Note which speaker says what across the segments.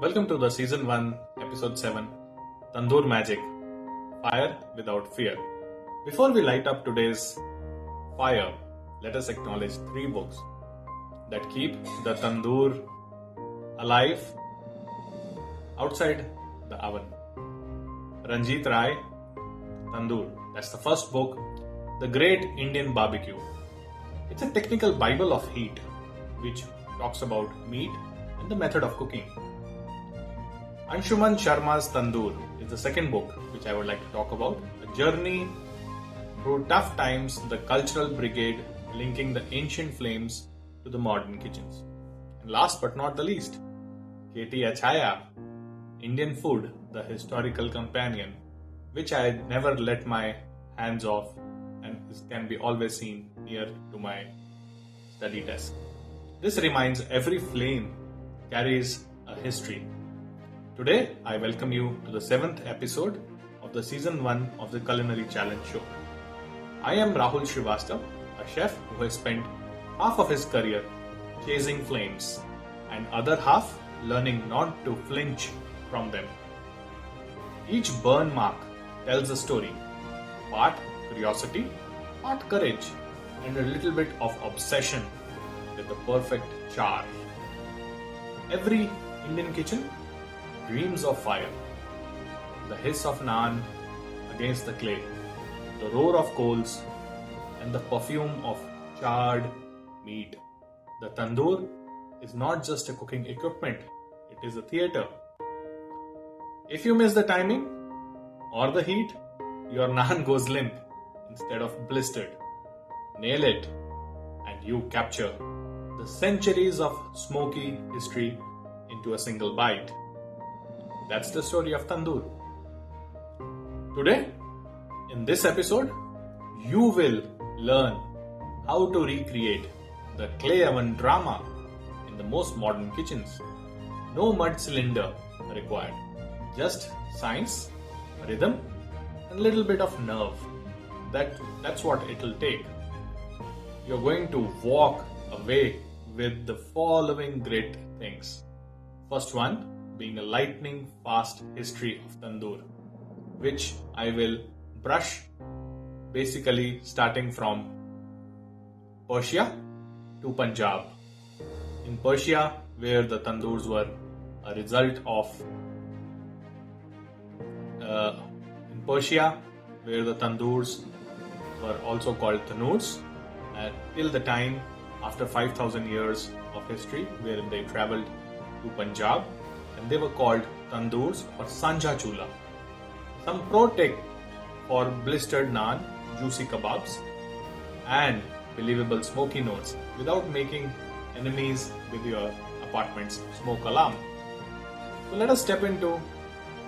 Speaker 1: Welcome to the Season 1, Episode 7, Tandoor Magic, Fire Without Fear. Before we light up today's fire, let us acknowledge 3 books that keep the tandoor alive outside the oven. Ranjit Rai, Tandoor. That's the first book, The Great Indian Barbecue. It's a technical Bible of heat, which talks about meat and the method of cooking. Anshuman Sharma's Tandoor is the second book which I would like to talk about. A journey through tough times, the cultural brigade linking the ancient flames to the modern kitchens. And last but not the least, K.T. Achaya, Indian Food, the historical companion, which I never let my hands off and can be always seen near to my study desk. This reminds every flame carries a history. Today, I welcome you to the 7th episode of the Season 1 of the Culinary Challenge show. I am Rahul Shrivastava, a chef who has spent half of his career chasing flames and other half learning not to flinch from them. Each burn mark tells a story, part curiosity, part courage, and a little bit of obsession with the perfect char. Every Indian kitchen dreams of fire, the hiss of naan against the clay, the roar of coals, and the perfume of charred meat. The tandoor is not just a cooking equipment, it is a theatre. If you miss the timing or the heat, your naan goes limp instead of blistered. Nail it and you capture the centuries of smoky history into a single bite. That's the story of tandoor. Today, in this episode, you will learn how to recreate the clay oven drama in the most modern kitchens. No mud cylinder required. Just science, rhythm, and a little bit of nerve. That's what it'll take. You're going to walk away with the following great things. First one being a lightning fast history of tandoor, which I will brush basically starting from Persia to Punjab. In Persia, where the tandoors were a result of were also called tandoors till the time after 5,000 years of history wherein they traveled to Punjab and they were called tandoors or sanja chula. Some pro tip for blistered naan, juicy kebabs and believable smoky notes without making enemies with your apartment's smoke alarm. So let us step into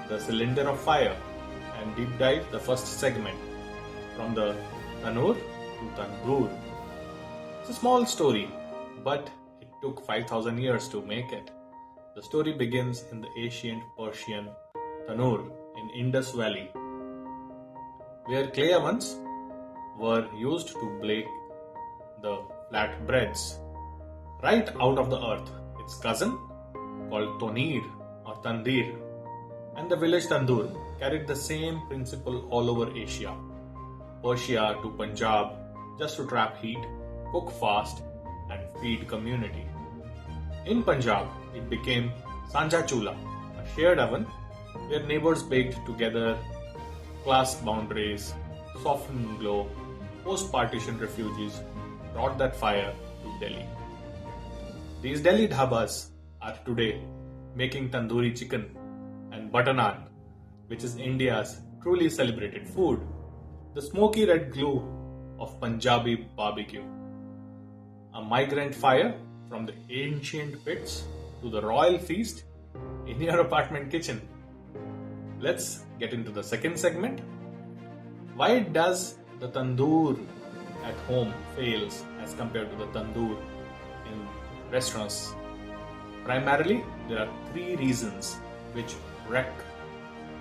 Speaker 1: the cylinder of fire and deep dive the first segment from the tandoor to tandoor. It's a small story, but it took 5,000 years to make it. The story begins in the ancient Persian tandoor in Indus Valley, where clay ovens were used to bake the flat breads right out of the earth. Its cousin, called tonir or tandir, and the village tandoor carried the same principle all over Asia, Persia to Punjab, just to trap heat, cook fast, and feed community. In Punjab, it became sanja chula, a shared oven where neighbors baked together, class boundaries, softened glow, post-partition refugees brought that fire to Delhi. These Delhi dhabas are today making tandoori chicken and butter naan, which is India's truly celebrated food, the smoky red glue of Punjabi barbecue. A migrant fire from the ancient pits to the royal feast in your apartment kitchen. Let's get into the second segment. Why does the tandoor at home fails as compared to the tandoor in restaurants? Primarily, there are 3 reasons which wreck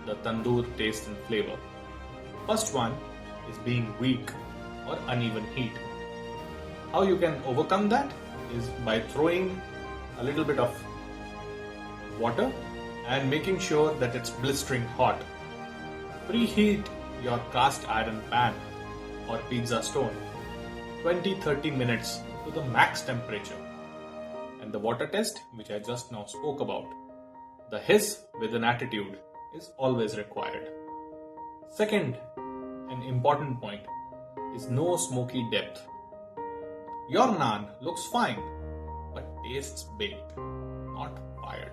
Speaker 1: the tandoor taste and flavor. First one is being weak or uneven heat. How you can overcome that is by throwing a little bit of water and making sure that it's blistering hot. Preheat your cast iron pan or pizza stone 20-30 minutes to the max temperature. And the water test, which I just now spoke about, the hiss with an attitude is always required. Second, an important point is no smoky depth. Your naan looks fine, but tastes baked, not fired.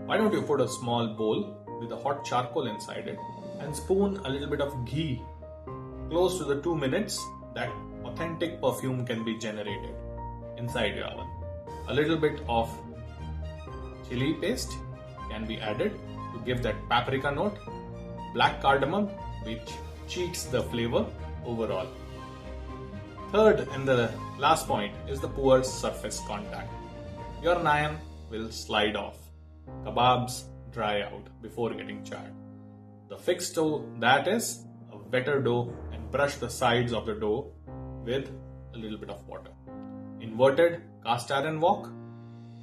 Speaker 1: Why don't you put a small bowl with a hot charcoal inside it and spoon a little bit of ghee close to the 2 minutes that authentic perfume can be generated inside your oven. A little bit of chili paste can be added to give that paprika note, black cardamom which cheats the flavor overall. Third and the last point is the poor surface contact. Your naan will slide off. Kebabs dry out before getting charred. The fix to that is a wetter dough and brush the sides of the dough with a little bit of water. Inverted cast iron wok,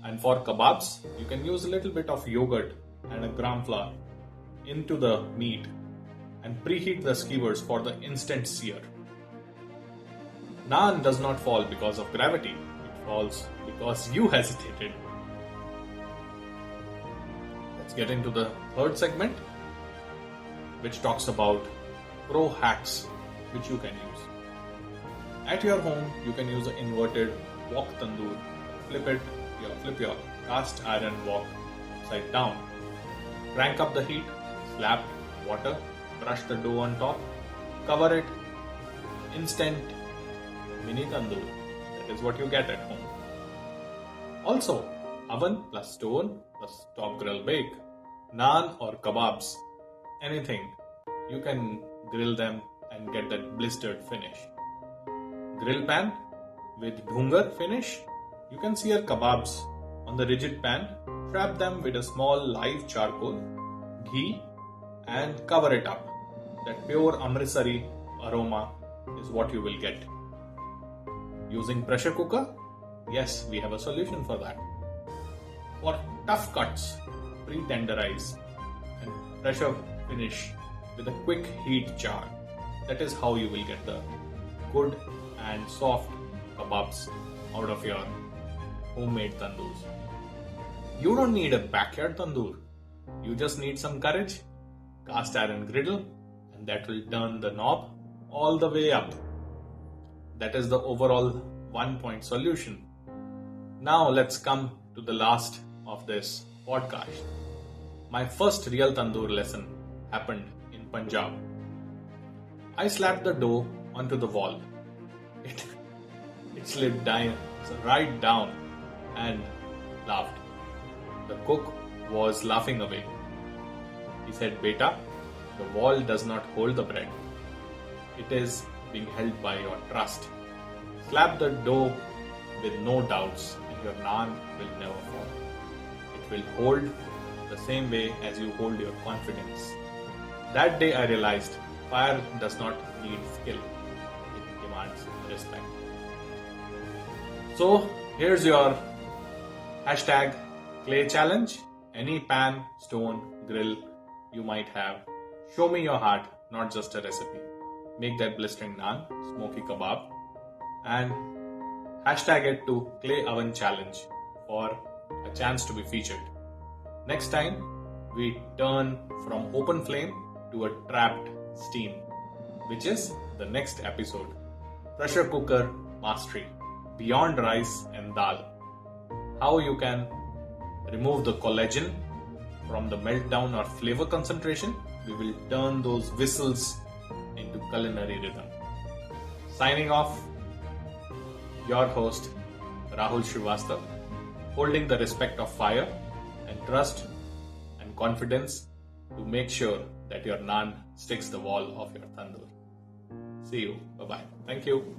Speaker 1: and for kebabs you can use a little bit of yogurt and a gram flour into the meat and preheat the skewers for the instant sear. Naan does not fall because of gravity, it falls because you hesitated. Let's get into the third segment, which talks about pro hacks which you can use. At your home, you can use an inverted wok tandoor. Flip your cast iron wok upside down. Crank up the heat, slap water, brush the dough on top, cover it. Instant mini tandoor. That is what you get at home. Also, oven plus stone plus top grill bake. Naan or kebabs, anything, you can grill them and get that blistered finish. Grill pan with dhungar finish, you can sear kebabs on the rigid pan, trap them with a small live charcoal, ghee and cover it up. That pure Amritsari aroma is what you will get. Using pressure cooker? Yes, we have a solution for that. For tough cuts, pre-tenderize and pressure finish with a quick heat char. That is how you will get the good and soft kebabs out of your homemade tandoors. You don't need a backyard tandoor. You just need some courage, cast iron griddle, and that will turn the knob all the way up. That is the overall 1-point solution. Now let's come to the last of this podcast. My first real tandoor lesson happened in Punjab. I slapped the dough onto the wall. It slid down, right down, and laughed. The cook was laughing away. He said, "Beta, the wall does not hold the bread. It is being held by your trust. Slap the dough with no doubts and your naan will never fall. It will hold the same way as you hold your confidence." That day I realized fire does not need skill. It demands respect. So here's your hashtag clay challenge. Any pan, stone, grill you might have. Show me your heart, not just a recipe. Make that blistering naan, smoky kebab, and hashtag it to clay oven challenge for a chance to be featured. Next time, we turn from open flame to a trapped steam, which is the next episode. Pressure cooker mastery, beyond rice and dal. How you can remove the collagen from the meltdown or flavor concentration. We will turn those whistles into culinary rhythm. Signing off, your host Rahul Shrivastava, holding the respect of fire and trust and confidence to make sure that your naan sticks the wall of your tandoor. See you. Bye-bye. Thank you.